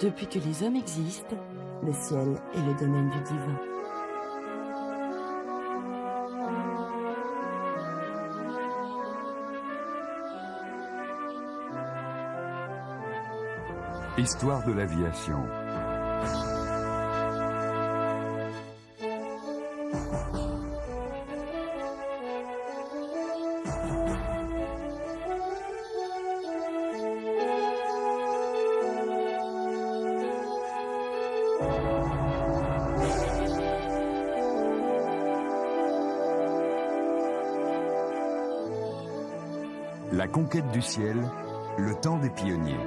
Depuis que les hommes existent, le ciel est le domaine du divin. Histoire de l'aviation. La conquête du ciel, le temps des pionniers.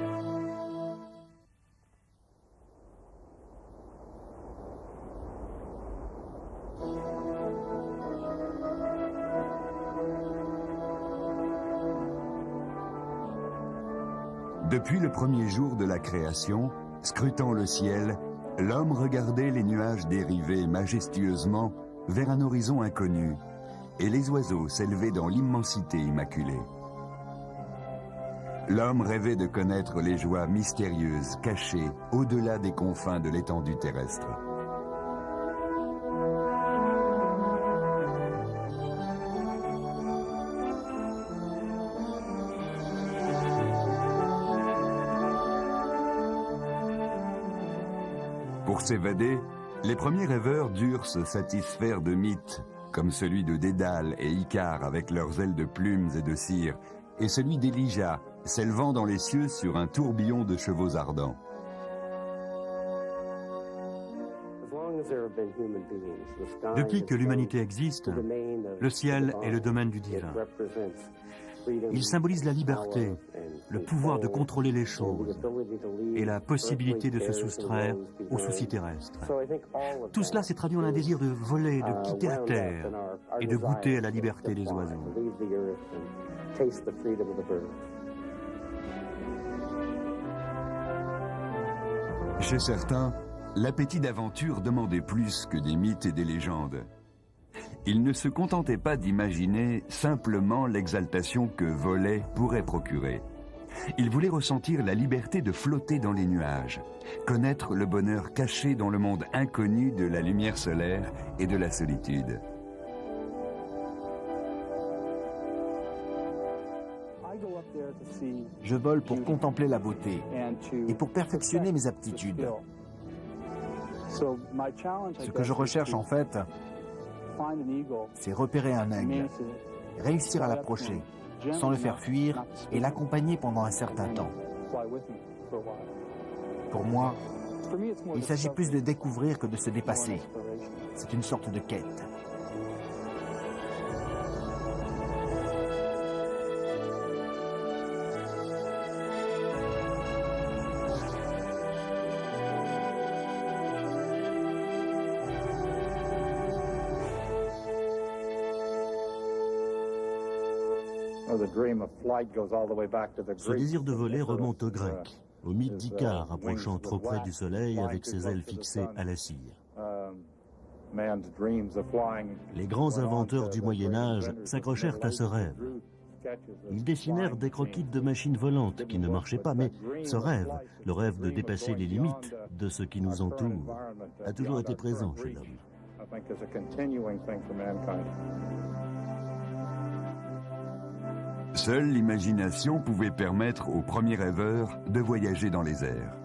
Depuis le premier jour de la création, scrutant le ciel, l'homme regardait les nuages dériver majestueusement vers un horizon inconnu, et les oiseaux s'élevaient dans l'immensité immaculée. L'homme rêvait de connaître les joies mystérieuses cachées au-delà des confins de l'étendue terrestre. Pour s'évader, les premiers rêveurs durent se satisfaire de mythes, comme celui de Dédale et Icare avec leurs ailes de plumes et de cire, et celui d'Elijah, s'élevant dans les cieux sur un tourbillon de chevaux ardents. Depuis que l'humanité existe, le ciel est le domaine du divin. Il symbolise la liberté, le pouvoir de contrôler les choses et la possibilité de se soustraire aux soucis terrestres. Tout cela s'est traduit en un désir de voler, de quitter la terre et de goûter à la liberté des oiseaux. Chez certains, l'appétit d'aventure demandait plus que des mythes et des légendes. Ils ne se contentaient pas d'imaginer simplement l'exaltation que voler pourrait procurer. Ils voulaient ressentir la liberté de flotter dans les nuages, connaître le bonheur caché dans le monde inconnu de la lumière solaire et de la solitude. Je vole pour contempler la beauté et pour perfectionner mes aptitudes. Ce que je recherche en fait, c'est repérer un aigle, réussir à l'approcher, sans le faire fuir et l'accompagner pendant un certain temps. Pour moi, il s'agit plus de découvrir que de se dépasser. C'est une sorte de quête. Ce désir de voler remonte aux Grecs, au mythe d'Icare approchant trop près du soleil avec ses ailes fixées à la cire. Les grands inventeurs du Moyen-Âge s'accrochèrent à ce rêve. Ils dessinèrent des croquis de machines volantes qui ne marchaient pas, mais ce rêve, le rêve de dépasser les limites de ce qui nous entoure, a toujours été présent chez l'homme. Seule l'imagination pouvait permettre aux premiers rêveurs de voyager dans les airs.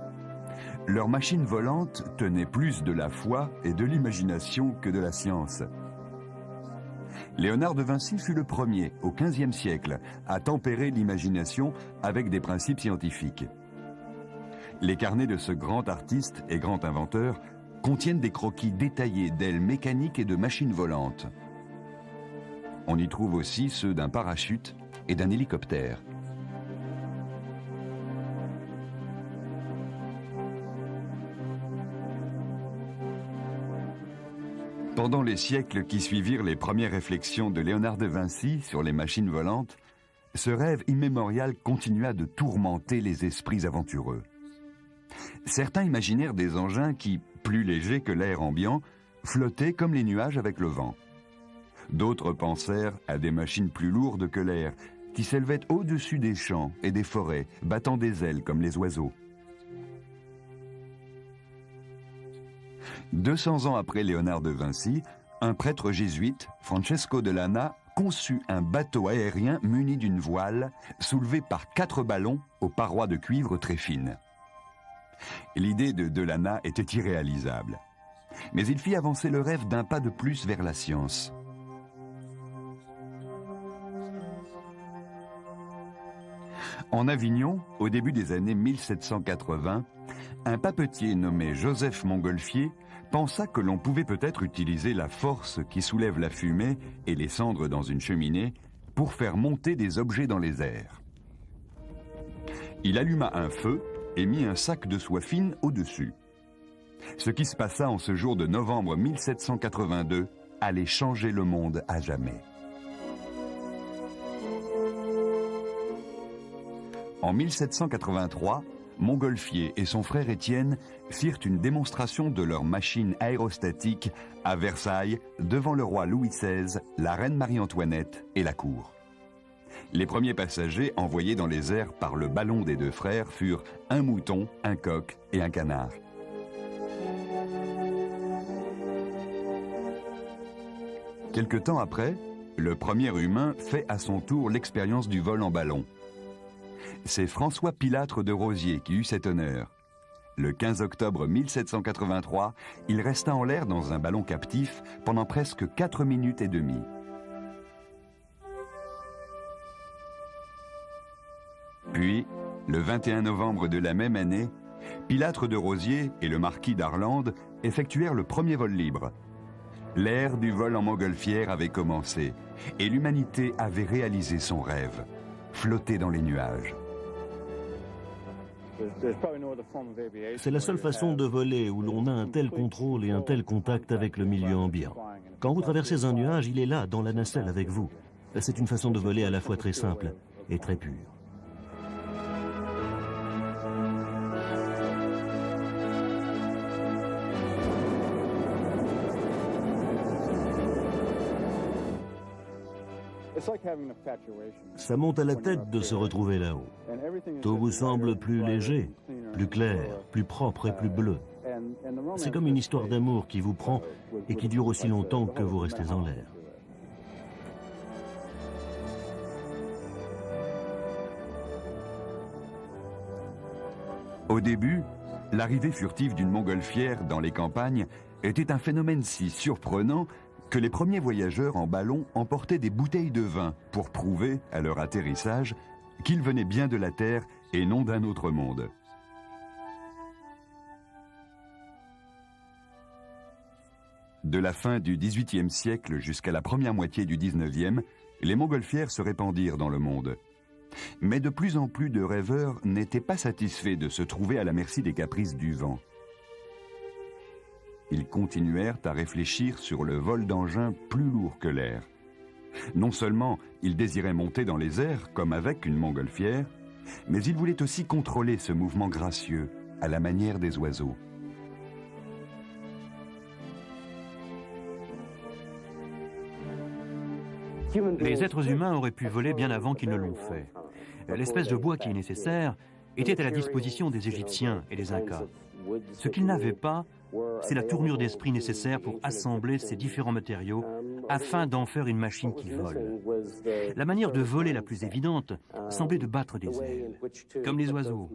Leurs machines volantes tenaient plus de la foi et de l'imagination que de la science. Léonard de Vinci fut le premier, au XVe siècle, à tempérer l'imagination avec des principes scientifiques. Les carnets de ce grand artiste et grand inventeur contiennent des croquis détaillés d'ailes mécaniques et de machines volantes. On y trouve aussi ceux d'un parachute et d'un hélicoptère. Pendant les siècles qui suivirent les premières réflexions de Léonard de Vinci sur les machines volantes, ce rêve immémorial continua de tourmenter les esprits aventureux. Certains imaginèrent des engins qui, plus légers que l'air ambiant, flottaient comme les nuages avec le vent. D'autres pensèrent à des machines plus lourdes que l'air, qui s'élevaient au-dessus des champs et des forêts, battant des ailes comme les oiseaux. 200 ans après Léonard de Vinci, un prêtre jésuite, Francesco de Lana, conçut un bateau aérien muni d'une voile, soulevé par 4 ballons aux parois de cuivre très fines. L'idée de Lana était irréalisable, mais il fit avancer le rêve d'un pas de plus vers la science. En Avignon, au début des années 1780, un papetier nommé Joseph Montgolfier pensa que l'on pouvait peut-être utiliser la force qui soulève la fumée et les cendres dans une cheminée pour faire monter des objets dans les airs. Il alluma un feu et mit un sac de soie fine au-dessus. Ce qui se passa en ce jour de novembre 1782 allait changer le monde à jamais. En 1783, Montgolfier et son frère Étienne firent une démonstration de leur machine aérostatique à Versailles devant le roi Louis XVI, la reine Marie-Antoinette et la cour. Les premiers passagers envoyés dans les airs par le ballon des 2 frères furent un mouton, un coq et un canard. Quelque temps après, le premier humain fait à son tour l'expérience du vol en ballon. C'est François Pilâtre de Rosiers qui eut cet honneur. Le 15 octobre 1783, il resta en l'air dans un ballon captif pendant presque 4 minutes et demie. Puis, le 21 novembre de la même année, Pilâtre de Rosiers et le marquis d'Arlande effectuèrent le premier vol libre. L'ère du vol en montgolfière avait commencé et l'humanité avait réalisé son rêve, flotter dans les nuages. C'est la seule façon de voler où l'on a un tel contrôle et un tel contact avec le milieu ambiant. Quand vous traversez un nuage, il est là, dans la nacelle avec vous. C'est une façon de voler à la fois très simple et très pure. Ça monte à la tête de se retrouver là-haut. Tout vous semble plus léger, plus clair, plus propre et plus bleu. C'est comme une histoire d'amour qui vous prend et qui dure aussi longtemps que vous restez en l'air. Au début, l'arrivée furtive d'une montgolfière dans les campagnes était un phénomène si surprenant que les premiers voyageurs en ballon emportaient des bouteilles de vin pour prouver, à leur atterrissage, qu'ils venaient bien de la Terre et non d'un autre monde. De la fin du XVIIIe siècle jusqu'à la première moitié du XIXe, les montgolfières se répandirent dans le monde. Mais de plus en plus de rêveurs n'étaient pas satisfaits de se trouver à la merci des caprices du vent. Ils continuèrent à réfléchir sur le vol d'engins plus lourds que l'air. Non seulement ils désiraient monter dans les airs, comme avec une montgolfière, mais ils voulaient aussi contrôler ce mouvement gracieux, à la manière des oiseaux. Les êtres humains auraient pu voler bien avant qu'ils ne l'ont fait. L'espèce de bois qui est nécessaire était à la disposition des Égyptiens et des Incas. Ce qu'ils n'avaient pas, c'est la tournure d'esprit nécessaire pour assembler ces différents matériaux afin d'en faire une machine qui vole. La manière de voler la plus évidente semblait de battre des ailes, comme les oiseaux.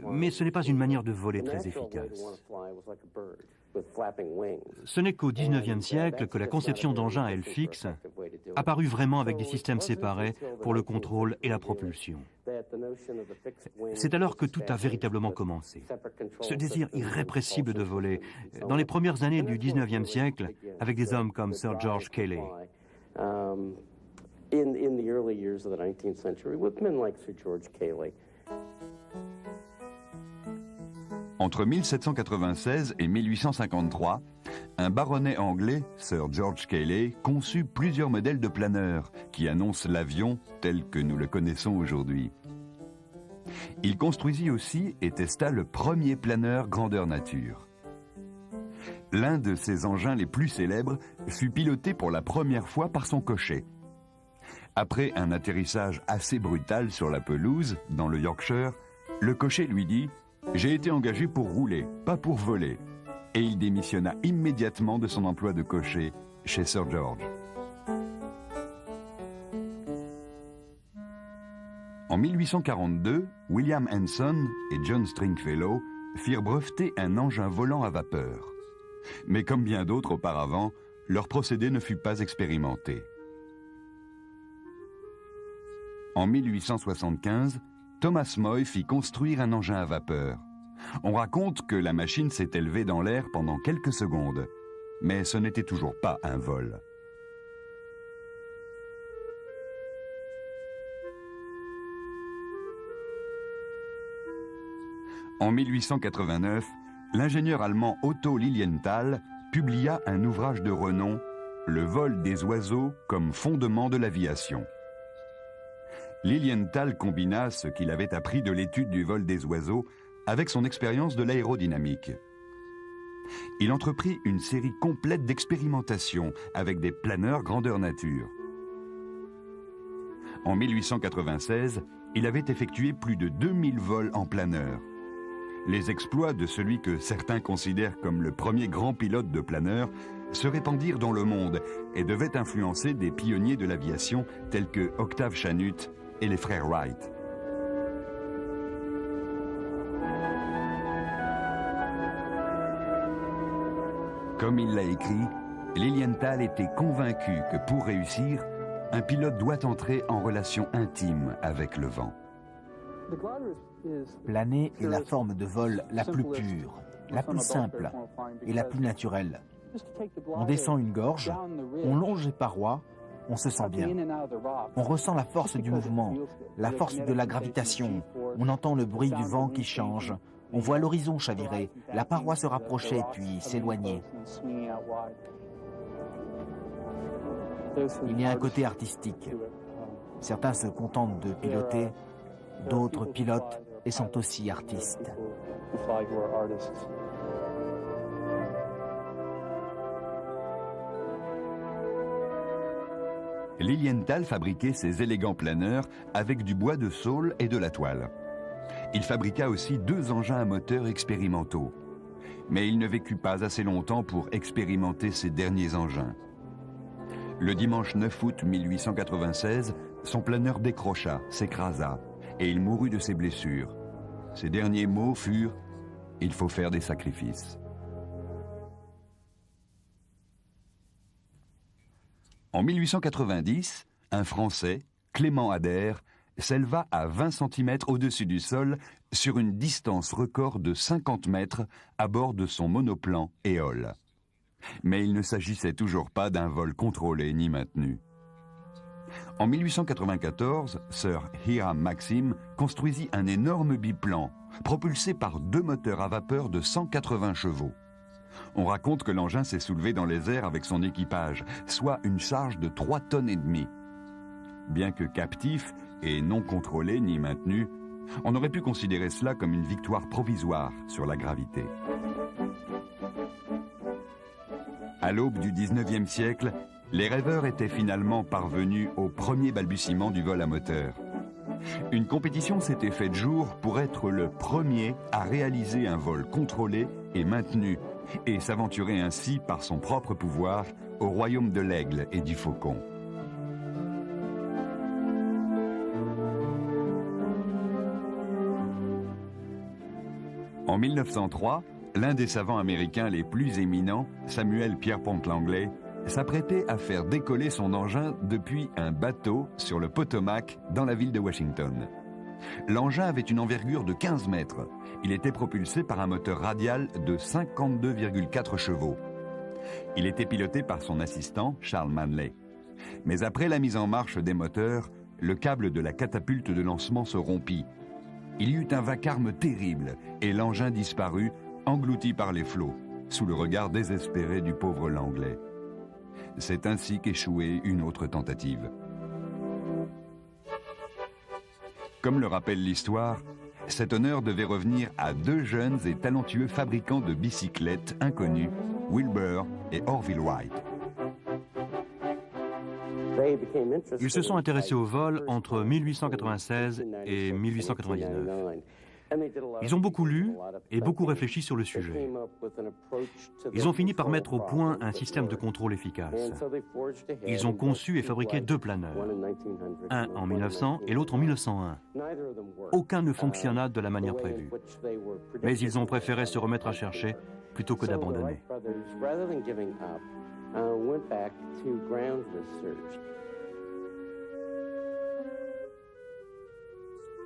Mais ce n'est pas une manière de voler très efficace. Ce n'est qu'au XIXe siècle que la conception d'engins à aile fixe apparut vraiment avec des systèmes séparés pour le contrôle et la propulsion. C'est alors que tout a véritablement commencé. Ce désir irrépressible de voler, dans les premières années du XIXe siècle, avec des hommes comme Sir George Cayley. Entre 1796 et 1853, un baronnet anglais, Sir George Cayley, conçut plusieurs modèles de planeurs qui annoncent l'avion tel que nous le connaissons aujourd'hui. Il construisit aussi et testa le premier planeur grandeur nature. L'un de ses engins les plus célèbres fut piloté pour la première fois par son cocher. Après un atterrissage assez brutal sur la pelouse, dans le Yorkshire, le cocher lui dit « J'ai été engagé pour rouler, pas pour voler. et il démissionna immédiatement de son emploi de cocher chez Sir George. En 1842, William Henson et John Stringfellow firent breveter un engin volant à vapeur. Mais comme bien d'autres auparavant, leur procédé ne fut pas expérimenté. En 1875, Thomas Moy fit construire un engin à vapeur. On raconte que la machine s'est élevée dans l'air pendant quelques secondes, mais ce n'était toujours pas un vol. En 1889, l'ingénieur allemand Otto Lilienthal publia un ouvrage de renom, Le vol des oiseaux comme fondement de l'aviation. Lilienthal combina ce qu'il avait appris de l'étude du vol des oiseaux avec son expérience de l'aérodynamique. Il entreprit une série complète d'expérimentations avec des planeurs grandeur nature. En 1896, il avait effectué plus de 2000 vols en planeur. Les exploits de celui que certains considèrent comme le premier grand pilote de planeur se répandirent dans le monde et devaient influencer des pionniers de l'aviation tels que Octave Chanute et les frères Wright. Comme il l'a écrit, Lilienthal était convaincu que pour réussir, un pilote doit entrer en relation intime avec le vent. Planer est la forme de vol la plus pure, la plus simple et la plus naturelle. On descend une gorge, on longe les parois, on se sent bien. On ressent la force du mouvement, la force de la gravitation. On entend le bruit du vent qui change. On voit l'horizon chavirer, la paroi se rapprocher puis s'éloigner. Il y a un côté artistique. Certains se contentent de piloter, d'autres pilotent et sont aussi artistes. Lilienthal fabriquait ses élégants planeurs avec du bois de saule et de la toile. Il fabriqua aussi 2 engins à moteur expérimentaux. Mais il ne vécut pas assez longtemps pour expérimenter ces derniers engins. Le dimanche 9 août 1896, son planeur décrocha, s'écrasa, et il mourut de ses blessures. Ses derniers mots furent « Il faut faire des sacrifices ». En 1890, un Français, Clément Ader, s'éleva à 20 cm au-dessus du sol sur une distance record de 50 mètres à bord de son monoplan Éole. Mais il ne s'agissait toujours pas d'un vol contrôlé ni maintenu. En 1894, Sir Hiram Maxim construisit un énorme biplan, propulsé par 2 moteurs à vapeur de 180 chevaux. On raconte que l'engin s'est soulevé dans les airs avec son équipage, soit une charge de 3,5 tonnes. Bien que captif et non contrôlé ni maintenu, on aurait pu considérer cela comme une victoire provisoire sur la gravité. À l'aube du 19e siècle, les rêveurs étaient finalement parvenus au premier balbutiement du vol à moteur. Une compétition s'était faite jour pour être le premier à réaliser un vol contrôlé et maintenu, et s'aventurer ainsi par son propre pouvoir au royaume de l'aigle et du faucon. En 1903, l'un des savants américains les plus éminents, Samuel Pierpont Langley, s'apprêtait à faire décoller son engin depuis un bateau sur le Potomac dans la ville de Washington. L'engin avait une envergure de 15 mètres. Il était propulsé par un moteur radial de 52,4 chevaux. Il était piloté par son assistant, Charles Manley. Mais après la mise en marche des moteurs, le câble de la catapulte de lancement se rompit. Il y eut un vacarme terrible et l'engin disparut, englouti par les flots, sous le regard désespéré du pauvre Langley. C'est ainsi qu'échouait une autre tentative. Comme le rappelle l'histoire, cet honneur devait revenir à 2 jeunes et talentueux fabricants de bicyclettes inconnus, Wilbur et Orville Wright. Ils se sont intéressés au vol entre 1896 et 1899. Ils ont beaucoup lu et beaucoup réfléchi sur le sujet. Ils ont fini par mettre au point un système de contrôle efficace. Ils ont conçu et fabriqué 2 planeurs, un en 1900 et l'autre en 1901. Aucun ne fonctionna de la manière prévue, mais ils ont préféré se remettre à chercher plutôt que d'abandonner.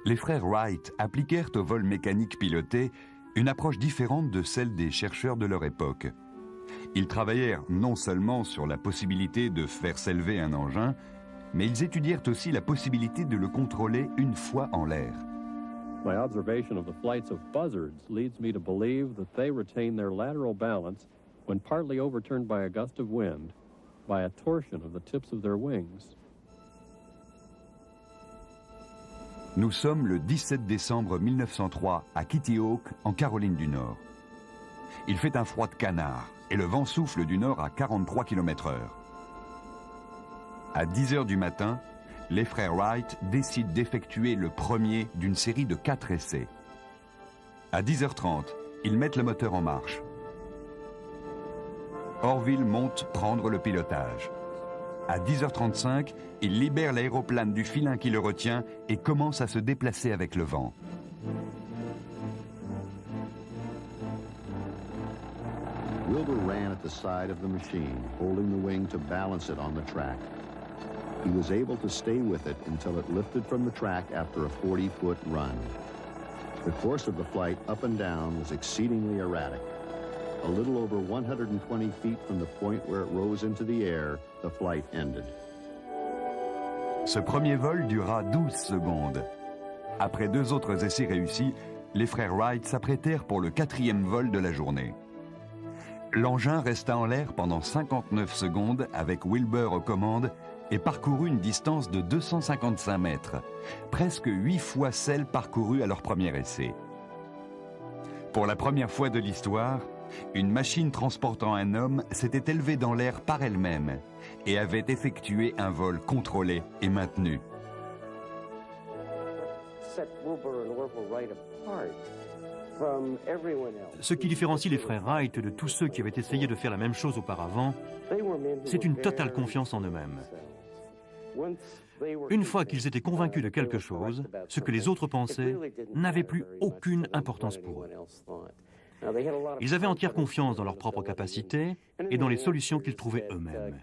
Les frères Wright appliquèrent au vol mécanique piloté une approche différente de celle des chercheurs de leur époque. Ils travaillèrent non seulement sur la possibilité de faire s'élever un engin, mais ils étudièrent aussi la possibilité de le contrôler une fois en l'air. My observation of the flights of buzzards leads me to believe that they retain their lateral balance when partly overturned by a gust of wind, by a torsion of the tips of their wings. Nous sommes le 17 décembre 1903 à Kitty Hawk, en Caroline du Nord. Il fait un froid de canard et le vent souffle du nord à 43 km/h. À 10 h du matin, les frères Wright décident d'effectuer le premier d'une série de 4 essais. À 10 h 30, ils mettent le moteur en marche. Orville monte prendre le pilotage. À 10 h 35, il libère l'aéroplane du filin qui le retient et commence à se déplacer avec le vent. Wilbur ran at the side of the machine, holding the wing to balance it on the track. He was able to stay with it until it lifted from the track after a 40-foot run. The course of the flight up and down was exceedingly erratic. A little over 120 feet from the point where it rose into the air, the flight ended. Ce premier vol dura 12 secondes. Après 2 autres essais réussis, les frères Wright s'apprêtèrent pour le 4e vol de la journée. L'engin resta en l'air pendant 59 secondes avec Wilbur aux commandes et parcourut une distance de 255 mètres, presque 8 fois celle parcourue à leur premier essai. Pour la première fois de l'histoire, une machine transportant un homme s'était élevée dans l'air par elle-même et avait effectué un vol contrôlé et maintenu. Ce qui différencie les frères Wright de tous ceux qui avaient essayé de faire la même chose auparavant, c'est une totale confiance en eux-mêmes. Une fois qu'ils étaient convaincus de quelque chose, ce que les autres pensaient n'avait plus aucune importance pour eux. Ils avaient entière confiance dans leurs propres capacités et dans les solutions qu'ils trouvaient eux-mêmes.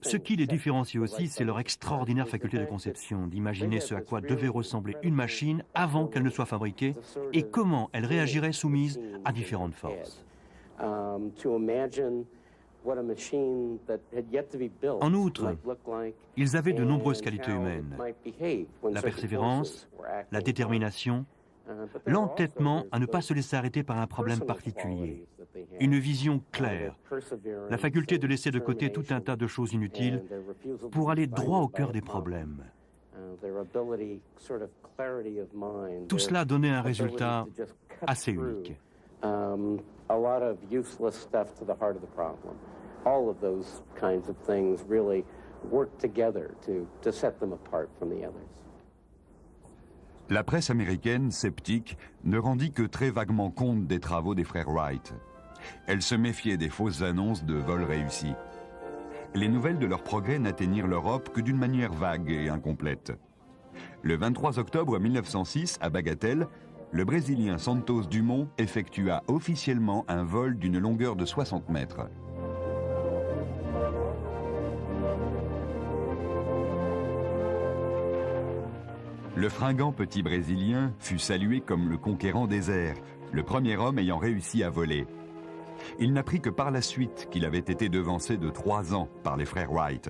Ce qui les différencie aussi, c'est leur extraordinaire faculté de conception, d'imaginer ce à quoi devait ressembler une machine avant qu'elle ne soit fabriquée et comment elle réagirait soumise à différentes forces. En outre, ils avaient de nombreuses qualités humaines, la persévérance, la détermination, l'entêtement à ne pas se laisser arrêter par un problème particulier, une vision claire, la faculté de laisser de côté tout un tas de choses inutiles pour aller droit au cœur des problèmes. Tout cela donnait un résultat assez unique. La presse américaine, sceptique, ne rendit que très vaguement compte des travaux des frères Wright. Elle se méfiait des fausses annonces de vols réussis. Les nouvelles de leurs progrès n'atteignirent l'Europe que d'une manière vague et incomplète. Le 23 octobre 1906, à Bagatelle, le Brésilien Santos Dumont effectua officiellement un vol d'une longueur de 60 mètres. Le fringant petit Brésilien fut salué comme le conquérant des airs, le premier homme ayant réussi à voler. Il n'apprit que par la suite qu'il avait été devancé de 3 ans par les frères Wright.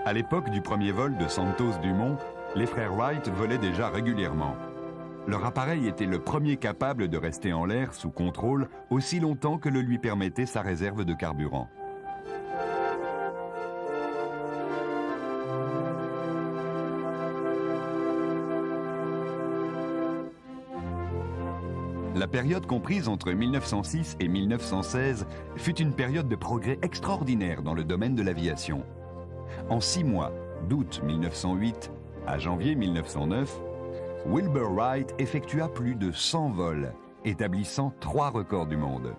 À l'époque du premier vol de Santos Dumont, les frères Wright volaient déjà régulièrement. Leur appareil était le premier capable de rester en l'air sous contrôle aussi longtemps que le lui permettait sa réserve de carburant. La période comprise entre 1906 et 1916 fut une période de progrès extraordinaire dans le domaine de l'aviation. En 6 mois, d'août 1908 à janvier 1909, Wilbur Wright effectua plus de 100 vols, établissant 3 records du monde.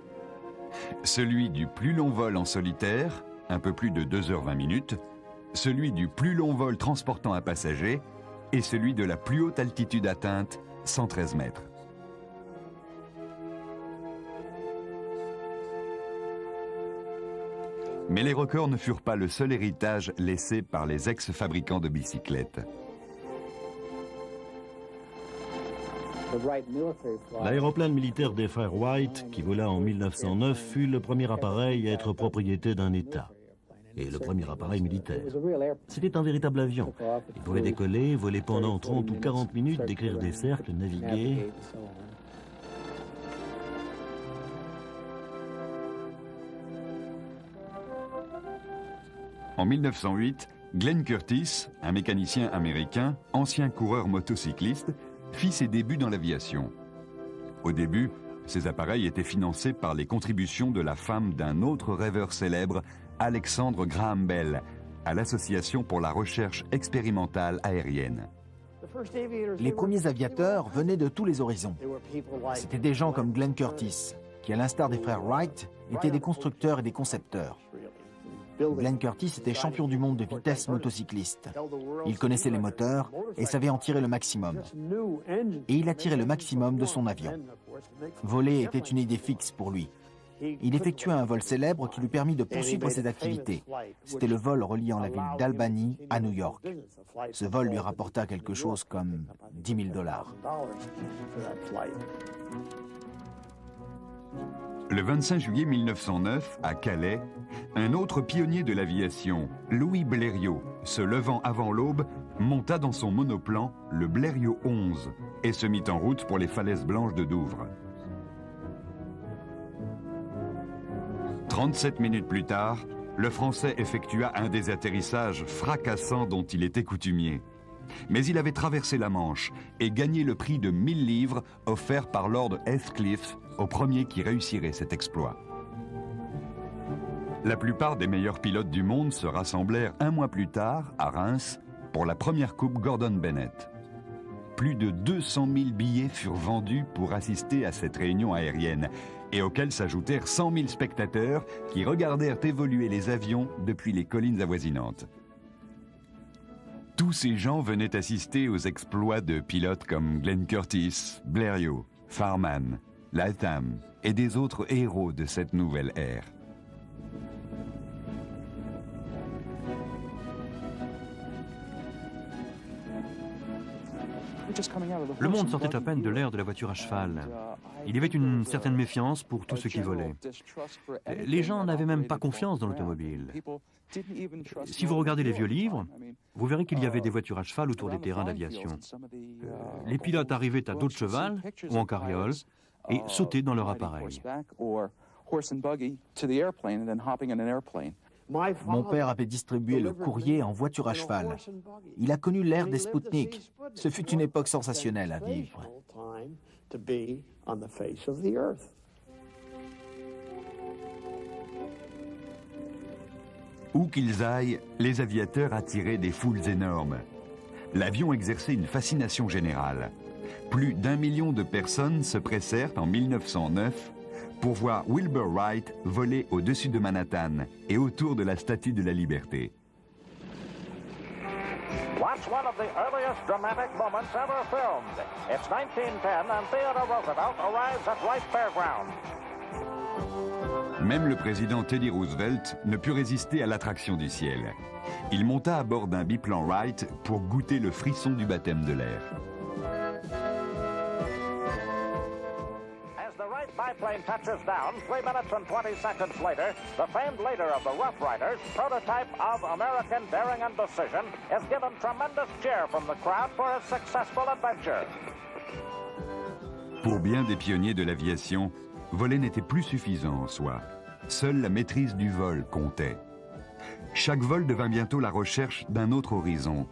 Celui du plus long vol en solitaire, un peu plus de 2h20 minutes, celui du plus long vol transportant un passager et celui de la plus haute altitude atteinte, 113 mètres. Mais les records ne furent pas le seul héritage laissé par les ex-fabricants de bicyclettes. L'aéroplane militaire des frères Wright, qui vola en 1909, fut le premier appareil à être propriété d'un État. Et le premier appareil militaire. C'était un véritable avion. Il pouvait décoller, voler pendant 30 ou 40 minutes, décrire des cercles, naviguer. En 1908, Glenn Curtis, un mécanicien américain, ancien coureur motocycliste, fit ses débuts dans l'aviation. Au début, ces appareils étaient financés par les contributions de la femme d'un autre rêveur célèbre, Alexandre Graham Bell, à l'Association pour la recherche expérimentale aérienne. Les premiers aviateurs venaient de tous les horizons. C'étaient des gens comme Glenn Curtis, qui, à l'instar des frères Wright, étaient des constructeurs et des concepteurs. Glenn Curtis était champion du monde de vitesse motocycliste. Il connaissait les moteurs et savait en tirer le maximum. Et il a tiré le maximum de son avion. Voler était une idée fixe pour lui. Il effectua un vol célèbre qui lui permit de poursuivre ses activités. C'était le vol reliant la ville d'Albany à New York. Ce vol lui rapporta quelque chose comme $10 000. Le 25 juillet 1909, à Calais, un autre pionnier de l'aviation, Louis Blériot, se levant avant l'aube, monta dans son monoplan, le Blériot 11, et se mit en route pour les falaises blanches de Douvres. 37 minutes plus tard, le Français effectua un des atterrissages fracassants dont il était coutumier. Mais il avait traversé la Manche et gagné le prix de 1000 livres offert par Lord Heathcliff au premier qui réussirait cet exploit. La plupart des meilleurs pilotes du monde se rassemblèrent un mois plus tard, à Reims, pour la première coupe Gordon Bennett. Plus de 200 000 billets furent vendus pour assister à cette réunion aérienne, et auxquels s'ajoutèrent 100 000 spectateurs qui regardèrent évoluer les avions depuis les collines avoisinantes. Tous ces gens venaient assister aux exploits de pilotes comme Glenn Curtis, Blériot, Farman, Latham et des autres héros de cette nouvelle ère. Le monde sortait à peine de l'ère de la voiture à cheval. Il y avait une certaine méfiance pour tout ce qui volait. Les gens n'avaient même pas confiance dans l'automobile. Si vous regardez les vieux livres, vous verrez qu'il y avait des voitures à cheval autour des terrains d'aviation. Les pilotes arrivaient à dos de cheval ou en carriole et sautaient dans leur appareil. Mon père avait distribué le courrier en voiture à cheval. Il a connu l'ère des Spoutniks. Ce fut une époque sensationnelle à vivre. Où qu'ils aillent, les aviateurs attiraient des foules énormes. L'avion exerçait une fascination générale. Plus d'1 million de personnes se pressèrent en 1909 pour voir Wilbur Wright voler au-dessus de Manhattan et autour de la Statue de la Liberté. Watch one of the earliest dramatic moments ever filmed. It's 1910 and Theodore Roosevelt arrives at Wright Fairground. Même le président Teddy Roosevelt ne put résister à l'attraction du ciel. Il monta à bord d'un biplan Wright pour goûter le frisson du baptême de l'air. As the Wright biplane touches down, 3 minutes and 20 seconds later, the famed leader of the Rough Riders, prototype of American daring and decision, is given tremendous cheer from the crowd for his successful adventure. Pour bien des pionniers de l'aviation, voler n'était plus suffisant en soi. Seule la maîtrise du vol comptait. Chaque vol devint bientôt la recherche d'un autre horizon.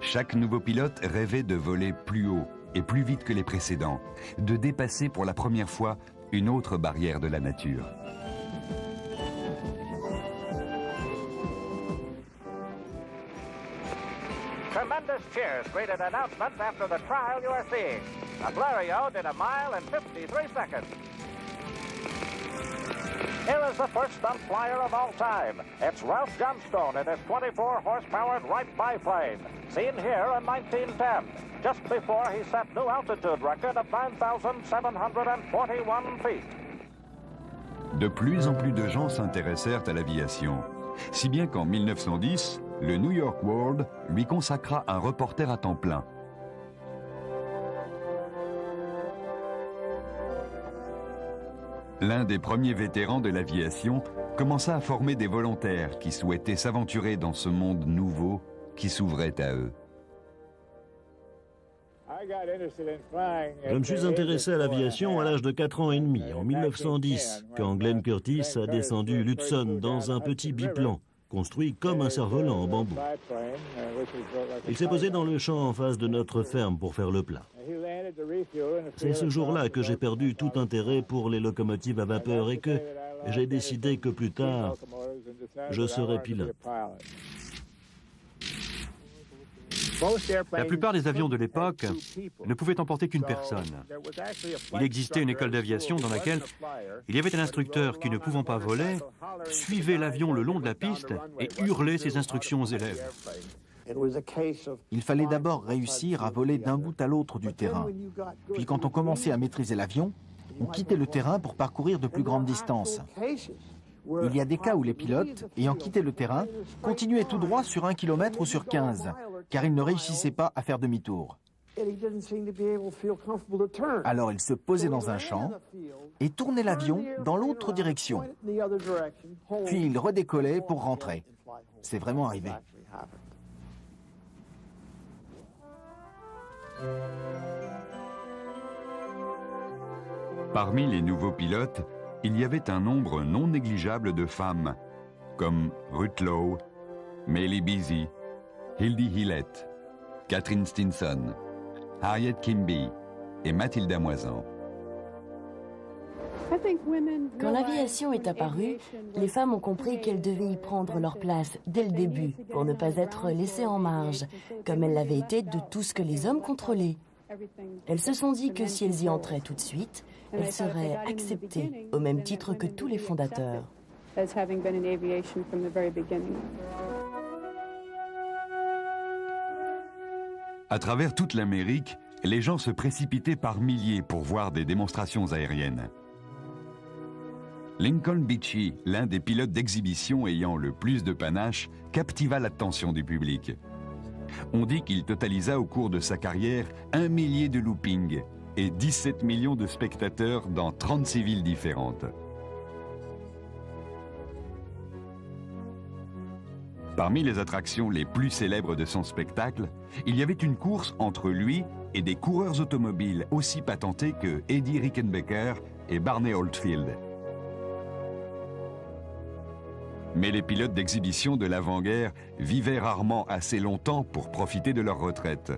Chaque nouveau pilote rêvait de voler plus haut et plus vite que les précédents, de dépasser pour la première fois une autre barrière de la nature. Tremendous cheers greeted announcements after the trial you are seeing. The Blériot did a mile in 53 seconds. Here is the first stunt flyer of all time. It's Ralph Johnstone in his 24-horsepowered Wright biplane, seen here in 1910, just before he set new altitude record of 9,741 feet. De plus en plus de gens s'intéressèrent à l'aviation, si bien qu'en 1910, le New York World lui consacra un reporter à temps plein. L'un des premiers vétérans de l'aviation commença à former des volontaires qui souhaitaient s'aventurer dans ce monde nouveau qui s'ouvrait à eux. Je me suis intéressé à l'aviation à l'âge de 4 ans et demi, en 1910, quand Glenn Curtis a descendu l'Hudson dans un petit biplan, construit comme un cerf-volant en bambou. Il s'est posé dans le champ en face de notre ferme pour faire le plein. C'est ce jour-là que j'ai perdu tout intérêt pour les locomotives à vapeur et que j'ai décidé que plus tard, je serais pilote. La plupart des avions de l'époque ne pouvaient emporter qu'une personne. Il existait une école d'aviation dans laquelle il y avait un instructeur qui, ne pouvant pas voler, suivait l'avion le long de la piste et hurlait ses instructions aux élèves. Il fallait d'abord réussir à voler d'un bout à l'autre du terrain. Puis quand on commençait à maîtriser l'avion, on quittait le terrain pour parcourir de plus grandes distances. Il y a des cas où les pilotes, ayant quitté le terrain, continuaient tout droit sur 1 km ou sur 15, car ils ne réussissaient pas à faire demi-tour. Alors ils se posaient dans un champ et tournaient l'avion dans l'autre direction. Puis ils redécollaient pour rentrer. C'est vraiment arrivé. Parmi les nouveaux pilotes, il y avait un nombre non négligeable de femmes, comme Ruth Lowe, Melly Beazie, Hildy Hillette, Catherine Stinson, Harriet Quimby et Mathilda Moisan. Quand l'aviation est apparue, les femmes ont compris qu'elles devaient y prendre leur place dès le début pour ne pas être laissées en marge, comme elles l'avaient été de tout ce que les hommes contrôlaient. Elles se sont dit que si elles y entraient tout de suite, elles seraient acceptées au même titre que tous les fondateurs. À travers toute l'Amérique, les gens se précipitaient par milliers pour voir des démonstrations aériennes. Lincoln Beechey, l'un des pilotes d'exhibition ayant le plus de panache, captiva l'attention du public. On dit qu'il totalisa au cours de sa carrière 1 millier de loopings et 17 millions de spectateurs dans 36 villes différentes. Parmi les attractions les plus célèbres de son spectacle, il y avait une course entre lui et des coureurs automobiles aussi patentés que Eddie Rickenbacker et Barney Oldfield. Mais les pilotes d'exhibition de l'avant-guerre vivaient rarement assez longtemps pour profiter de leur retraite.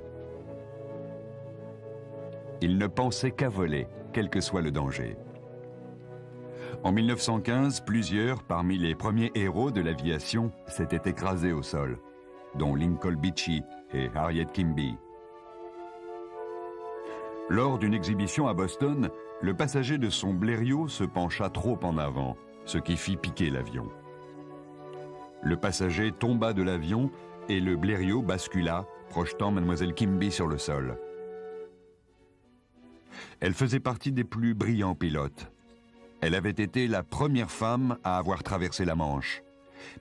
Ils ne pensaient qu'à voler, quel que soit le danger. En 1915, plusieurs, parmi les premiers héros de l'aviation, s'étaient écrasés au sol, dont Lincoln Beechey et Harriet Quimby. Lors d'une exhibition à Boston, le passager de son Blériot se pencha trop en avant, ce qui fit piquer l'avion. Le passager tomba de l'avion et le Blériot bascula, projetant Mademoiselle Quimby sur le sol. Elle faisait partie des plus brillants pilotes. Elle avait été la première femme à avoir traversé la Manche,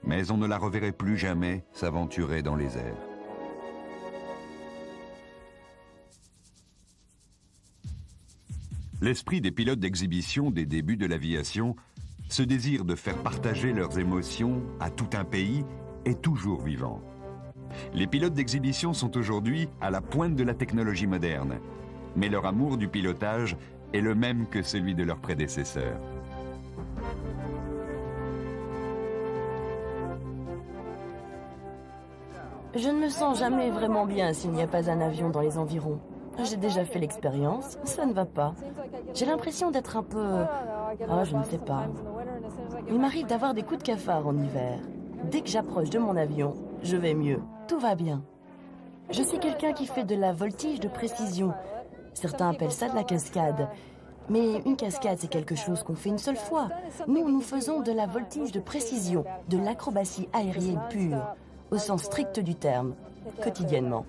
mais on ne la reverrait plus jamais s'aventurer dans les airs. L'esprit des pilotes d'exhibition des débuts de l'aviation, ce désir de faire partager leurs émotions à tout un pays, est toujours vivant. Les pilotes d'exhibition sont aujourd'hui à la pointe de la technologie moderne, mais leur amour du pilotage est le même que celui de leurs prédécesseurs. Je ne me sens jamais vraiment bien s'il n'y a pas un avion dans les environs. J'ai déjà fait l'expérience, ça ne va pas. J'ai l'impression d'être un peu... je ne sais pas. Il m'arrive d'avoir des coups de cafard en hiver. Dès que j'approche de mon avion, je vais mieux. Tout va bien. Je sais quelqu'un qui fait de la voltige de précision. Certains appellent ça de la cascade. Mais une cascade, c'est quelque chose qu'on fait une seule fois. Nous faisons de la voltige de précision, de l'acrobatie aérienne pure, au sens strict du terme, quotidiennement.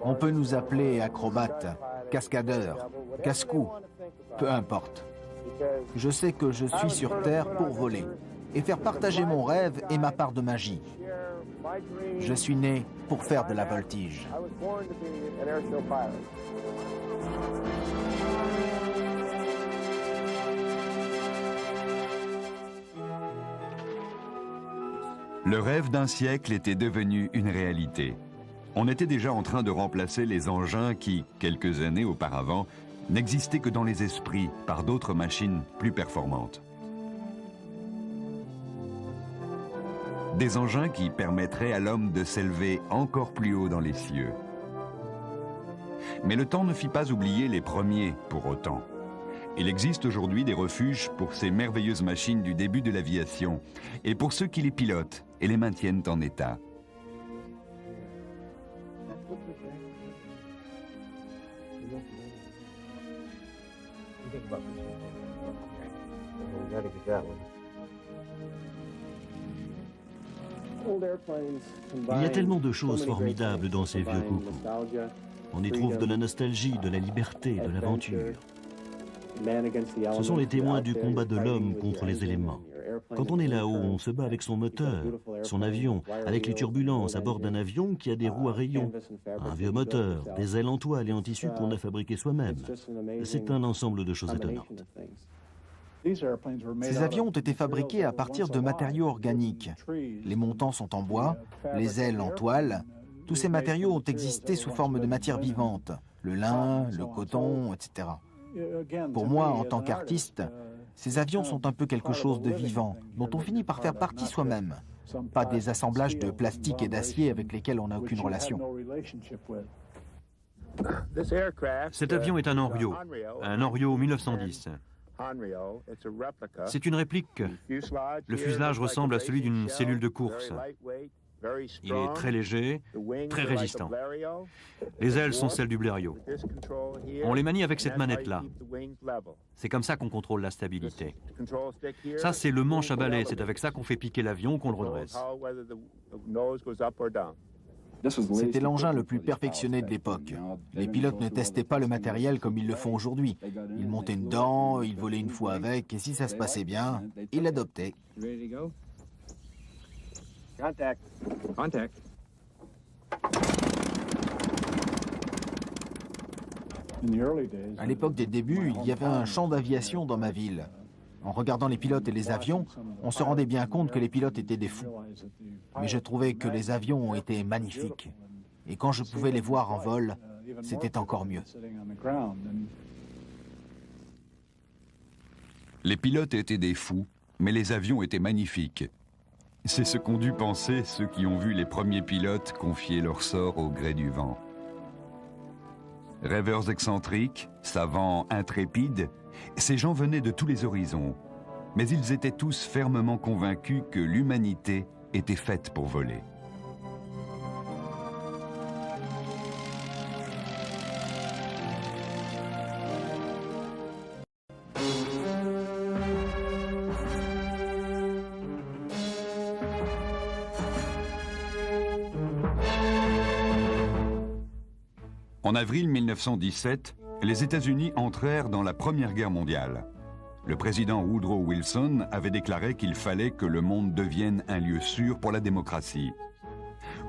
On peut nous appeler acrobates, cascadeurs, casse-cou, peu importe. Je sais que je suis sur Terre pour voler et faire partager mon rêve et ma part de magie. Je suis né pour faire de la voltige. Le rêve d'un siècle était devenu une réalité. On était déjà en train de remplacer les engins qui, quelques années auparavant, n'existaient que dans les esprits par d'autres machines plus performantes. Des engins qui permettraient à l'homme de s'élever encore plus haut dans les cieux. Mais le temps ne fit pas oublier les premiers pour autant. Il existe aujourd'hui des refuges pour ces merveilleuses machines du début de l'aviation et pour ceux qui les pilotent et les maintiennent en état. Il y a tellement de choses formidables dans ces vieux coucous. On y trouve de la nostalgie, de la liberté, de l'aventure. Ce sont les témoins du combat de l'homme contre les éléments. Quand on est là-haut, on se bat avec son moteur, son avion, avec les turbulences à bord d'un avion qui a des roues à rayons, un vieux moteur, des ailes en toile et en tissu qu'on a fabriquées soi-même. C'est un ensemble de choses étonnantes. Ces avions ont été fabriqués à partir de matériaux organiques. Les montants sont en bois, les ailes en toile. Tous ces matériaux ont existé sous forme de matière vivante, le lin, le coton, etc. Pour moi, en tant qu'artiste, ces avions sont un peu quelque chose de vivant, dont on finit par faire partie soi-même. Pas des assemblages de plastique et d'acier avec lesquels on n'a aucune relation. Cet avion est un Hanriot 1910. C'est une réplique. Le fuselage ressemble à celui d'une cellule de course. Il est très léger, très résistant. Les ailes sont celles du Blériot. On les manie avec cette manette-là. C'est comme ça qu'on contrôle la stabilité. Ça, c'est le manche à balai. C'est avec ça qu'on fait piquer l'avion, qu'on le redresse. C'était l'engin le plus perfectionné de l'époque. Les pilotes ne testaient pas le matériel comme ils le font aujourd'hui. Ils montaient dedans, ils volaient une fois avec, et si ça se passait bien, ils l'adoptaient. Contact. À l'époque des débuts, il y avait un champ d'aviation dans ma ville. En regardant les pilotes et les avions, on se rendait bien compte que les pilotes étaient des fous. Mais je trouvais que les avions étaient magnifiques. Et quand je pouvais les voir en vol, c'était encore mieux. Les pilotes étaient des fous, mais les avions étaient magnifiques. C'est ce qu'ont dû penser ceux qui ont vu les premiers pilotes confier leur sort au gré du vent. Rêveurs excentriques, savants intrépides, ces gens venaient de tous les horizons, mais ils étaient tous fermement convaincus que l'humanité était faite pour voler. En avril 1917, les États-Unis entrèrent dans la Première Guerre mondiale. Le président Woodrow Wilson avait déclaré qu'il fallait que le monde devienne un lieu sûr pour la démocratie.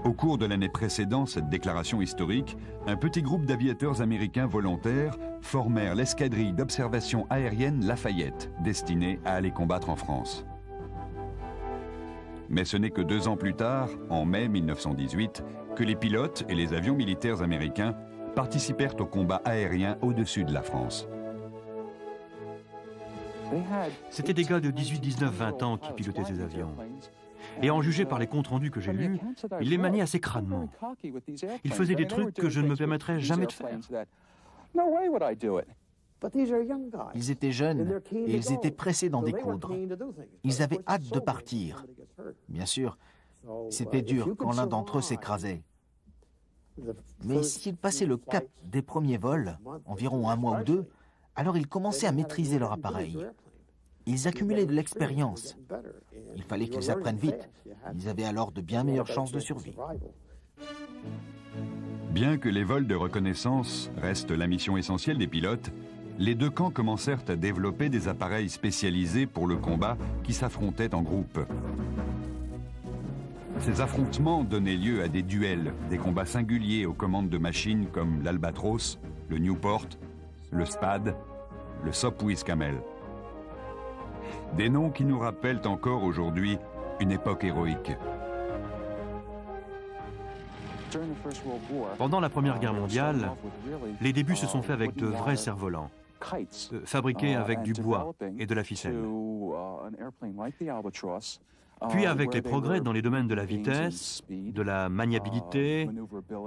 Au cours de l'année précédant cette déclaration historique, un petit groupe d'aviateurs américains volontaires formèrent l'escadrille d'observation aérienne Lafayette, destinée à aller combattre en France. Mais ce n'est que 2 ans plus tard, en mai 1918, que les pilotes et les avions militaires américains participèrent au combat aérien au-dessus de la France. C'étaient des gars de 18, 19, 20 ans qui pilotaient ces avions. Et en juger par les comptes rendus que j'ai lus, ils les maniaient assez crânement. Ils faisaient des trucs que je ne me permettrais jamais de faire. Ils étaient jeunes et ils étaient pressés d'en découdre. Ils avaient hâte de partir. Bien sûr, c'était dur quand l'un d'entre eux s'écrasait. Mais s'ils passaient le cap des premiers vols, environ 1 mois ou 2, alors ils commençaient à maîtriser leur appareil. Ils accumulaient de l'expérience. Il fallait qu'ils apprennent vite. Ils avaient alors de bien meilleures chances de survie. Bien que les vols de reconnaissance restent la mission essentielle des pilotes, les 2 camps commencèrent à développer des appareils spécialisés pour le combat qui s'affrontaient en groupe. Ces affrontements donnaient lieu à des duels, des combats singuliers aux commandes de machines comme l'Albatros, le Newport, le Spad, le Sopwith Camel. Des noms qui nous rappellent encore aujourd'hui une époque héroïque. Pendant la Première Guerre mondiale, les débuts se sont faits avec de vrais cerfs-volants, fabriqués avec du bois et de la ficelle. Puis avec les progrès dans les domaines de la vitesse, de la maniabilité,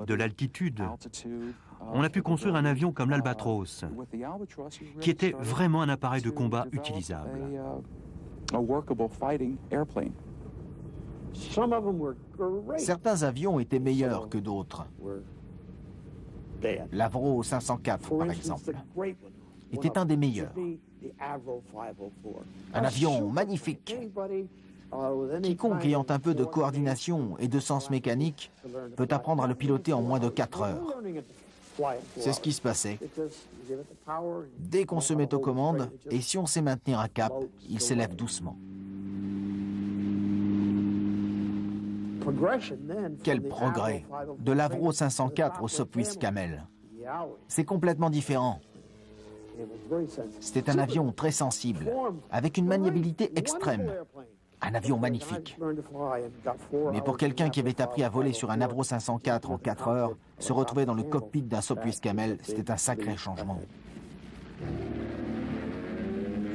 de l'altitude, on a pu construire un avion comme l'Albatros, qui était vraiment un appareil de combat utilisable. Certains avions étaient meilleurs que d'autres. L'Avro 504, par exemple, était un des meilleurs. Un avion magnifique. Quiconque ayant un peu de coordination et de sens mécanique peut apprendre à le piloter en moins de 4 heures. C'est ce qui se passait. Dès qu'on se met aux commandes, et si on sait maintenir un cap, il s'élève doucement. Quel progrès! De l'Avro 504 au Sopwith Camel. C'est complètement différent. C'était un avion très sensible, avec une maniabilité extrême. Un avion magnifique. Mais pour quelqu'un qui avait appris à voler sur un Avro 504 en 4 heures, se retrouver dans le cockpit d'un Sopwith Camel, c'était un sacré changement.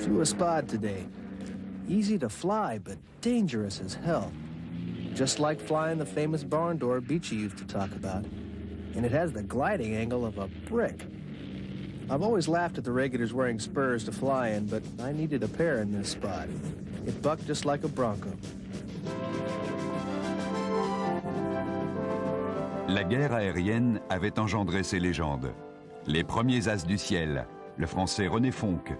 Flew a Spad today. Easy to fly, but dangerous as hell. Just like flying the famous barn door Beachy used to talk about. And it has the gliding angle of a brick. I've always laughed at the regulars wearing spurs to fly in, but I needed a pair in this spot. It bucked just like a Bronco. La guerre aérienne avait engendré ces légendes. Les premiers as du ciel, le français René Fonck,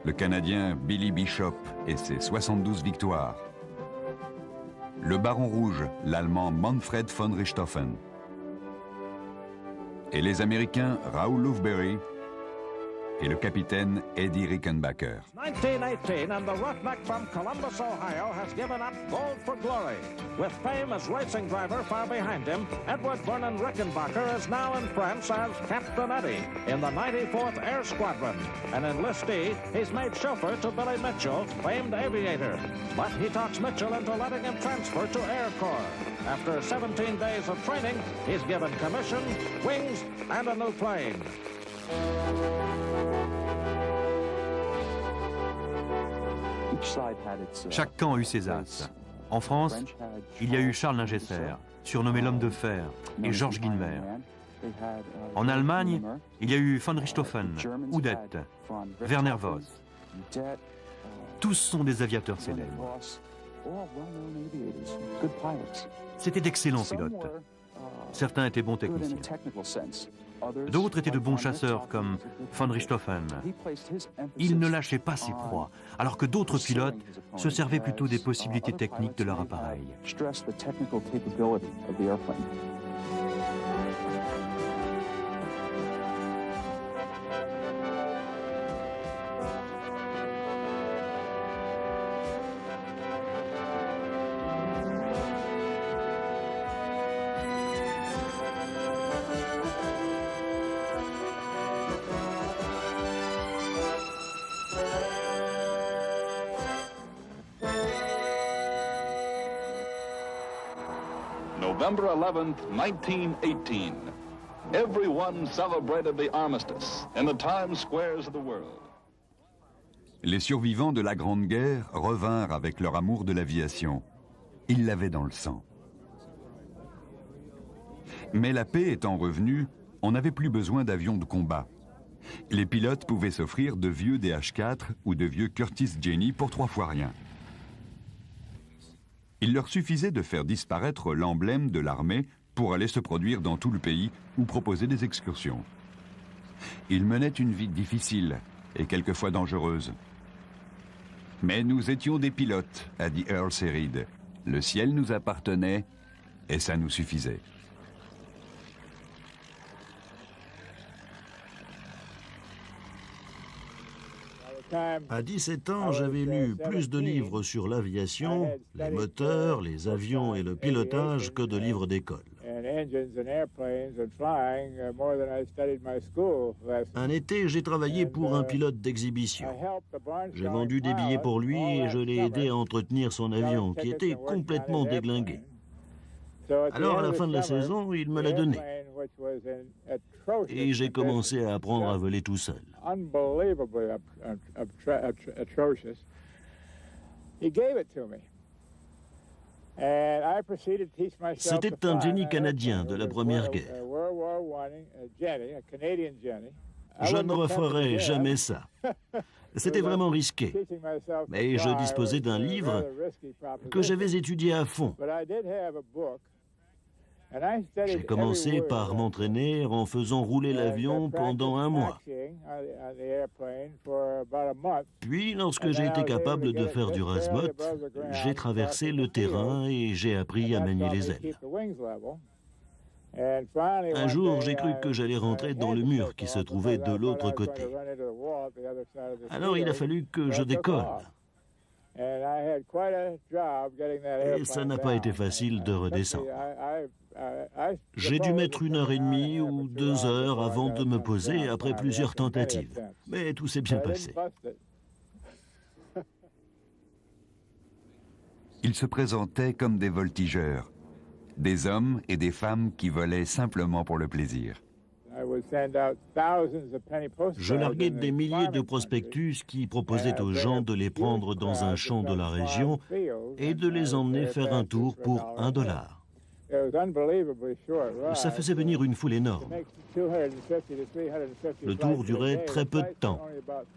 le Canadien Billy Bishop et ses 72 victoires, le Baron Rouge, l'Allemand Manfred von Richthofen, et les Américains Raoul Loufberry et le capitaine Eddie Rickenbacker. 1918 and the roughneck from Columbus, Ohio has given up gold for glory. With fame as racing driver far behind him, Edward Vernon Rickenbacker is now in France as Captain Eddie in the 94th Air Squadron. An enlistee, he's made chauffeur to Billy Mitchell, famed aviator. But he talks Mitchell into letting him transfer to Air Corps. After 17 days of training, he's given commission, wings, and a new plane. Chaque camp a eu ses as. En France, il y a eu Charles Lingesser, surnommé l'homme de fer, et Georges Guilmer. En Allemagne, il y a eu von Richthofen, Udet, Werner Voss. Tous sont des aviateurs célèbres. C'étaient d'excellents pilotes. Certains étaient bons techniciens. D'autres étaient de bons chasseurs comme von Richthofen. Ils ne lâchaient pas ses proies, alors que d'autres pilotes se servaient plutôt des possibilités techniques de leur appareil. November 11th, 1918. Everyone celebrated the armistice in the Times Squares of the world. Les survivants de la Grande Guerre revinrent avec leur amour de l'aviation. Ils l'avaient dans le sang. Mais la paix étant revenue, on n'avait plus besoin d'avions de combat. Les pilotes pouvaient s'offrir de vieux DH-4 ou de vieux Curtiss Jenny pour 3 fois rien. Il leur suffisait de faire disparaître l'emblème de l'armée pour aller se produire dans tout le pays ou proposer des excursions. Ils menaient une vie difficile et quelquefois dangereuse. Mais nous étions des pilotes, a dit Earl Serid. Le ciel nous appartenait et ça nous suffisait. À 17 ans, j'avais lu plus de livres sur l'aviation, les moteurs, les avions et le pilotage que de livres d'école. Un été, j'ai travaillé pour un pilote d'exhibition. J'ai vendu des billets pour lui et je l'ai aidé à entretenir son avion, qui était complètement déglingué. Alors, à la fin de la saison, il me l'a donné. Et j'ai commencé à apprendre à voler tout seul. C'était un Jenny canadien de la Première Guerre. Je ne referai jamais ça. C'était vraiment risqué. Mais je disposais d'un livre que j'avais étudié à fond. J'ai commencé par m'entraîner en faisant rouler l'avion pendant 1 mois. Puis, lorsque j'ai été capable de faire du rasmote, j'ai traversé le terrain et j'ai appris à manier les ailes. Un jour, j'ai cru que j'allais rentrer dans le mur qui se trouvait de l'autre côté. Alors, il a fallu que je décolle. Et ça n'a pas été facile de redescendre. J'ai dû mettre 1h30 ou 2 heures avant de me poser après plusieurs tentatives. Mais tout s'est bien passé. Ils se présentaient comme des voltigeurs, des hommes et des femmes qui volaient simplement pour le plaisir. Je larguais des milliers de prospectus qui proposaient aux gens de les prendre dans un champ de la région et de les emmener faire un tour pour $1. Ça faisait venir une foule énorme. Le tour durait très peu de temps.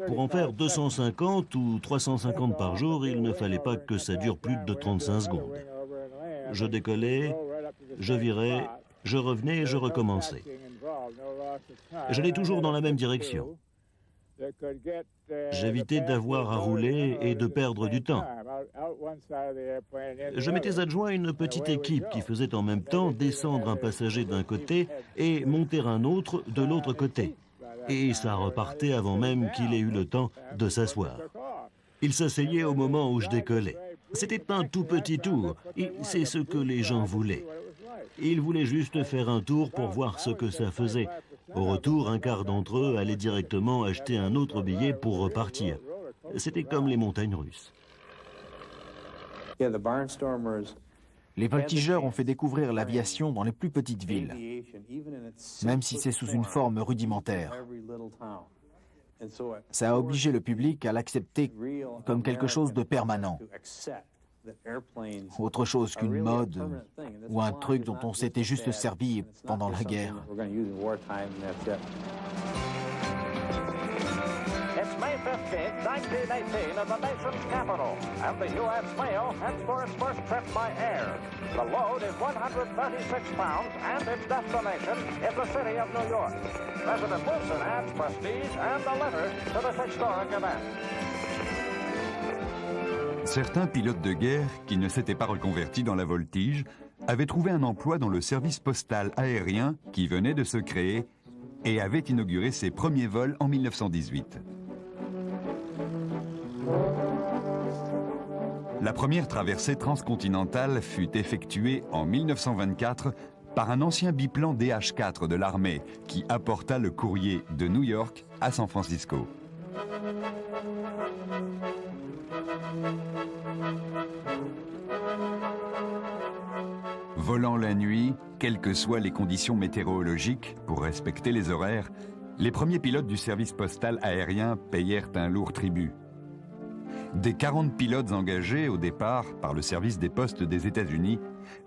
Pour en faire 250 ou 350 par jour, il ne fallait pas que ça dure plus de 35 secondes. Je décollais, je virais, je revenais et je recommençais. J'allais toujours dans la même direction. J'évitais d'avoir à rouler et de perdre du temps. Je m'étais adjoint une petite équipe qui faisait en même temps descendre un passager d'un côté et monter un autre de l'autre côté. Et ça repartait avant même qu'il ait eu le temps de s'asseoir. Il s'asseyait au moment où je décollais. C'était un tout petit tour, et c'est ce que les gens voulaient. Ils voulaient juste faire un tour pour voir ce que ça faisait. Au retour, un quart d'entre eux allaient directement acheter un autre billet pour repartir. C'était comme les montagnes russes. Les voltigeurs ont fait découvrir l'aviation dans les plus petites villes, même si c'est sous une forme rudimentaire. Ça a obligé le public à l'accepter comme quelque chose de permanent. Autre chose qu'une mode ou un truc dont on s'était juste servi pendant la guerre. It's May 15th, 1918 in the nation's capital, and the U.S. mail heads for its first trip by air. The load is 136 pounds, and its destination is the city of New York. President Wilson adds prestige and a letter to this historic event. Certains pilotes de guerre qui ne s'étaient pas reconvertis dans la voltige avaient trouvé un emploi dans le service postal aérien qui venait de se créer et avait inauguré ses premiers vols en 1918. La première traversée transcontinentale fut effectuée en 1924 par un ancien biplan DH-4 de l'armée qui apporta le courrier de New York à San Francisco. Volant la nuit, quelles que soient les conditions météorologiques, pour respecter les horaires, les premiers pilotes du service postal aérien payèrent un lourd tribut. Des 40 pilotes engagés au départ par le service des postes des États-Unis,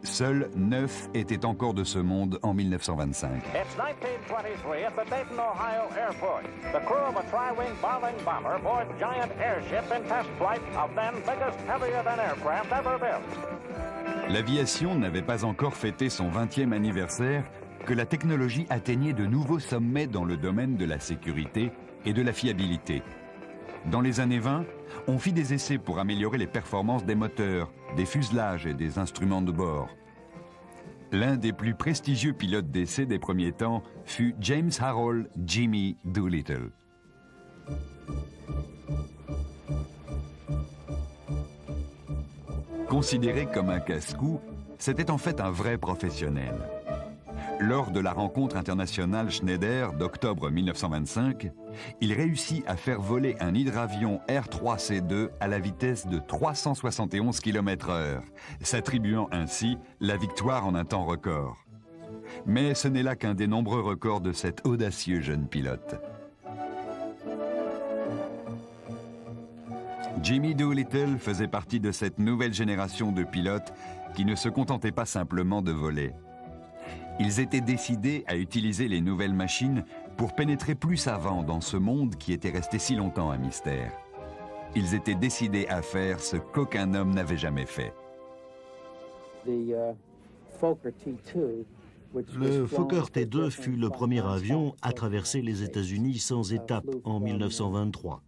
seuls 9 étaient encore de ce monde en 1925. It's 1923 at the Dayton, Ohio airport. The crew of a tri-wing bombing bomber board giant airship in test flight of then biggest, heavier-than aircraft ever built. L'aviation n'avait pas encore fêté son 20e anniversaire que la technologie atteignait de nouveaux sommets dans le domaine de la sécurité et de la fiabilité. Dans les années 20, on fit des essais pour améliorer les performances des moteurs, des fuselages et des instruments de bord. L'un des plus prestigieux pilotes d'essai des premiers temps fut James Harold Jimmy Doolittle. Considéré comme un casse-cou, c'était en fait un vrai professionnel. Lors de la rencontre internationale Schneider d'octobre 1925, il réussit à faire voler un hydravion R-3C2 à la vitesse de 371 km/h, s'attribuant ainsi la victoire en un temps record. Mais ce n'est là qu'un des nombreux records de cet audacieux jeune pilote. Jimmy Doolittle faisait partie de cette nouvelle génération de pilotes qui ne se contentaient pas simplement de voler. Ils étaient décidés à utiliser les nouvelles machines pour pénétrer plus avant dans ce monde qui était resté si longtemps un mystère. Ils étaient décidés à faire ce qu'aucun homme n'avait jamais fait. Le Fokker T2 fut le premier avion à traverser les États-Unis sans étape en 1923,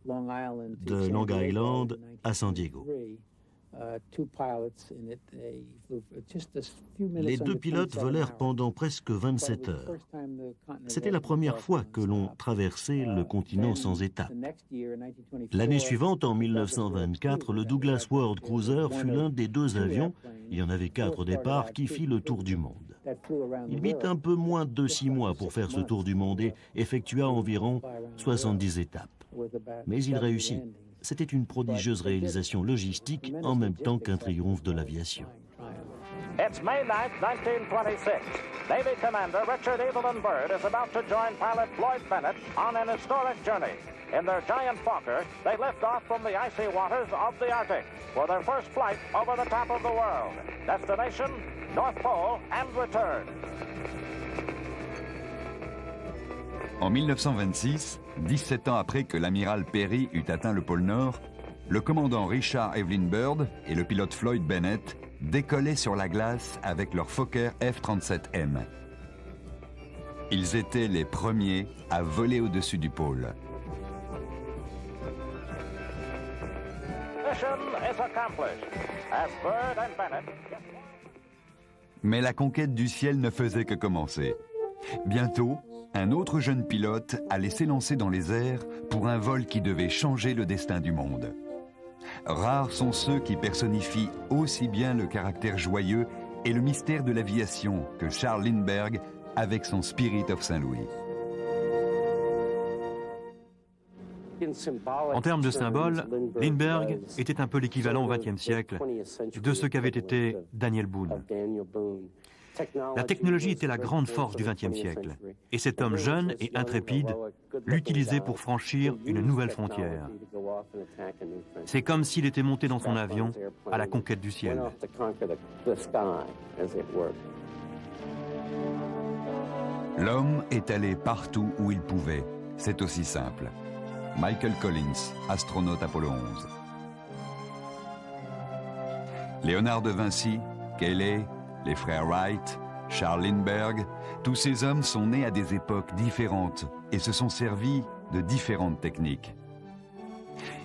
de Long Island à San Diego. Les deux pilotes volèrent pendant presque 27 heures. C'était la première fois que l'on traversait le continent sans étape. L'année suivante, en 1924, le Douglas World Cruiser fut l'un des deux avions, il y en avait 4 au départ, qui fit le tour du monde. Il mit un peu moins de 6 mois pour faire ce tour du monde et effectua environ 70 étapes. Mais il réussit. C'était une prodigieuse réalisation logistique en même temps qu'un triomphe de l'aviation. It's May 9, 1926. Navy Commander Richard Evelyn Byrd is about to join pilot Floyd Bennett on an historic journey. In their giant Fokker, they lift off from the icy waters of the Arctic for their first flight over the top of the world. Destination, North Pole and return. En 1926, 17 ans après que l'amiral Peary eut atteint le pôle Nord, le commandant Richard Evelyn Byrd et le pilote Floyd Bennett décollaient sur la glace avec leur Fokker F-37M. Ils étaient les premiers à voler au-dessus du pôle. Mais la conquête du ciel ne faisait que commencer. Bientôt, un autre jeune pilote allait s'élancer dans les airs pour un vol qui devait changer le destin du monde. Rares sont ceux qui personnifient aussi bien le caractère joyeux et le mystère de l'aviation que Charles Lindbergh avec son Spirit of Saint-Louis. En termes de symbole, Lindbergh était un peu l'équivalent au XXe siècle de ce qu'avait été Daniel Boone. La technologie était la grande force du XXe siècle, et cet homme jeune et intrépide l'utilisait pour franchir une nouvelle frontière. C'est comme s'il était monté dans son avion à la conquête du ciel. L'homme est allé partout où il pouvait. C'est aussi simple. Michael Collins, astronaute Apollo 11. Léonard de Vinci, Cayley, les frères Wright, Charles Lindbergh, tous ces hommes sont nés à des époques différentes et se sont servis de différentes techniques.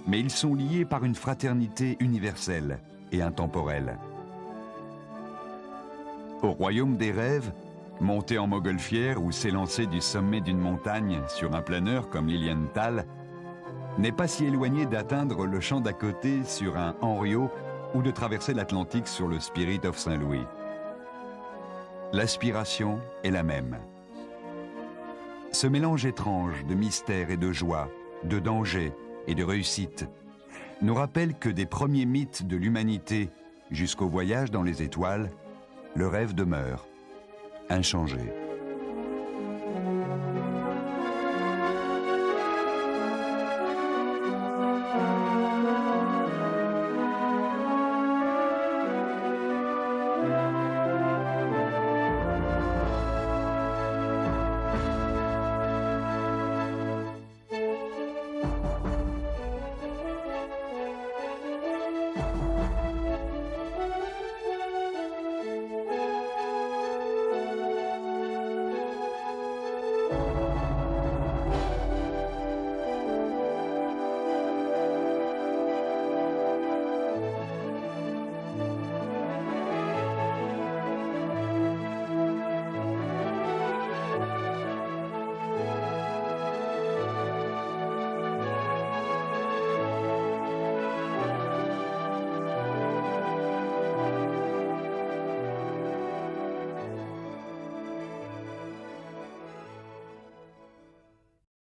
Mais ils sont liés par une fraternité universelle et intemporelle. Au royaume des rêves, monter en montgolfière ou s'élancer du sommet d'une montagne sur un planeur comme Lilienthal n'est pas si éloigné d'atteindre le champ d'à côté sur un Henriot ou de traverser l'Atlantique sur le Spirit of Saint-Louis. L'aspiration est la même. Ce mélange étrange de mystère et de joie, de danger et de réussite, nous rappelle que des premiers mythes de l'humanité jusqu'au voyage dans les étoiles, le rêve demeure, inchangé.